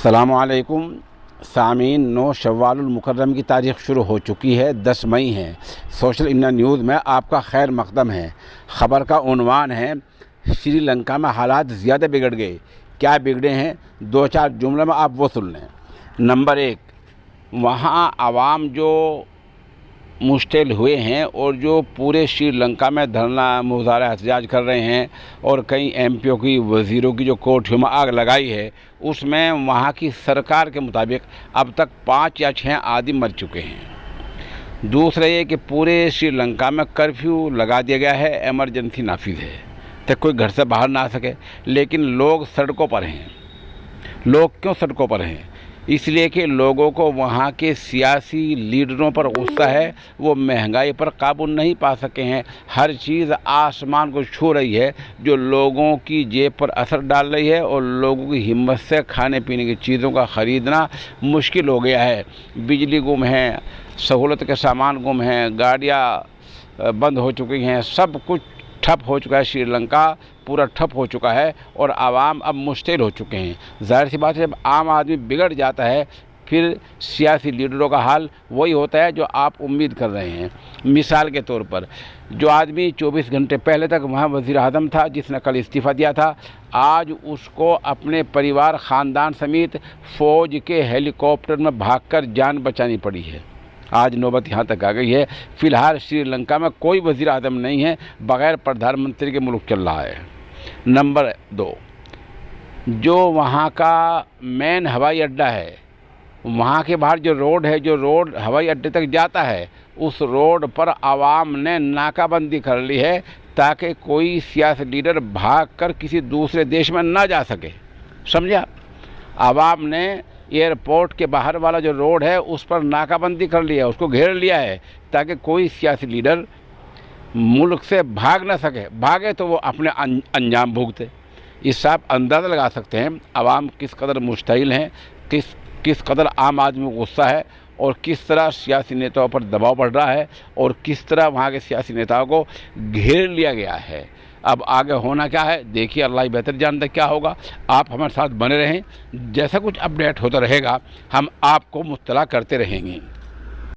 अस्सलामुअलैकुम सामीन। 9 शव्वालुल मुकर्रम की तारीख़ शुरू हो चुकी है, 10 मई है। सोशल इंडिया न्यूज़ में आपका खैर मकदम है। ख़बर का उन्वान है, श्रीलंका में हालात ज़्यादा बिगड़ गए। क्या बिगड़े हैं, 2-4 जुमले में आप वो सुन लें। नंबर 1, वहाँ आवाम जो मुश्तिल हुए हैं और जो पूरे श्रीलंका में धरना मुजाहरा एहतजाज कर रहे हैं और कई एमपीओ की वज़ीरों की जो कोठियों में आग लगाई है, उसमें वहाँ की सरकार के मुताबिक अब तक 5 या 6 आदमी मर चुके हैं। दूसरा ये कि पूरे श्रीलंका में कर्फ्यू लगा दिया गया है, एमरजेंसी नाफिज है तक कोई घर से बाहर ना आ सके। लेकिन लोग सड़कों पर हैं। लोग क्यों सड़कों पर हैं? इसलिए कि लोगों को वहाँ के सियासी लीडरों पर गुस्सा है। वो महंगाई पर काबू नहीं पा सके हैं। हर चीज़ आसमान को छू रही है, जो लोगों की जेब पर असर डाल रही है और लोगों की हिम्मत से खाने पीने की चीज़ों का ख़रीदना मुश्किल हो गया है। बिजली गुम है, सहूलत के सामान गुम हैं, गाड़ियाँ बंद हो चुकी हैं, सब कुछ ठप हो चुका है। श्रीलंका पूरा ठप हो चुका है और आवाम अब मुश्तिल हो चुके हैं। ज़ाहिर सी बात है, जब आम आदमी बिगड़ जाता है फिर सियासी लीडरों का हाल वही होता है जो आप उम्मीद कर रहे हैं। मिसाल के तौर पर, जो आदमी 24 घंटे पहले तक वहाँ वज़ीर आज़म था, जिसने कल इस्तीफ़ा दिया था, आज उसको अपने परिवार ख़ानदान समेत फ़ौज के हेलीकॉप्टर में भागकर जान बचानी पड़ी है। आज नौबत यहाँ तक आ गई है। फ़िलहाल श्रीलंका में कोई वज़ीर आज़म नहीं है, बग़ैर प्रधानमंत्री के मुल्क चल रहा है। नंबर 2, जो वहाँ का मेन हवाई अड्डा है, वहाँ के बाहर जो रोड है, जो रोड हवाई अड्डे तक जाता है, उस रोड पर आवाम ने नाकाबंदी कर ली है ताकि कोई सियासी लीडर भागकर किसी दूसरे देश में ना जा सके। समझा? आवाम ने एयरपोर्ट के बाहर वाला जो रोड है उस पर नाकाबंदी कर लिया है, उसको घेर लिया है ताकि कोई सियासी लीडर मुल्क से भाग ना सके। भागे तो वो अपने अंजाम भुगते। इससे आप अंदाज़ा लगा सकते हैं आवाम किस कदर मुश्तिल हैं, किस कदर आम आदमी को गुस्सा है और किस तरह सियासी नेताओं पर दबाव बढ़ रहा है और किस तरह वहाँ के सियासी नेताओं को घेर लिया गया है। अब आगे होना क्या है देखिए, अल्लाह ही बेहतर जानता क्या होगा। आप हमारे साथ बने रहें, जैसा कुछ अपडेट होता रहेगा हम आपको मुत्तला करते रहेंगे।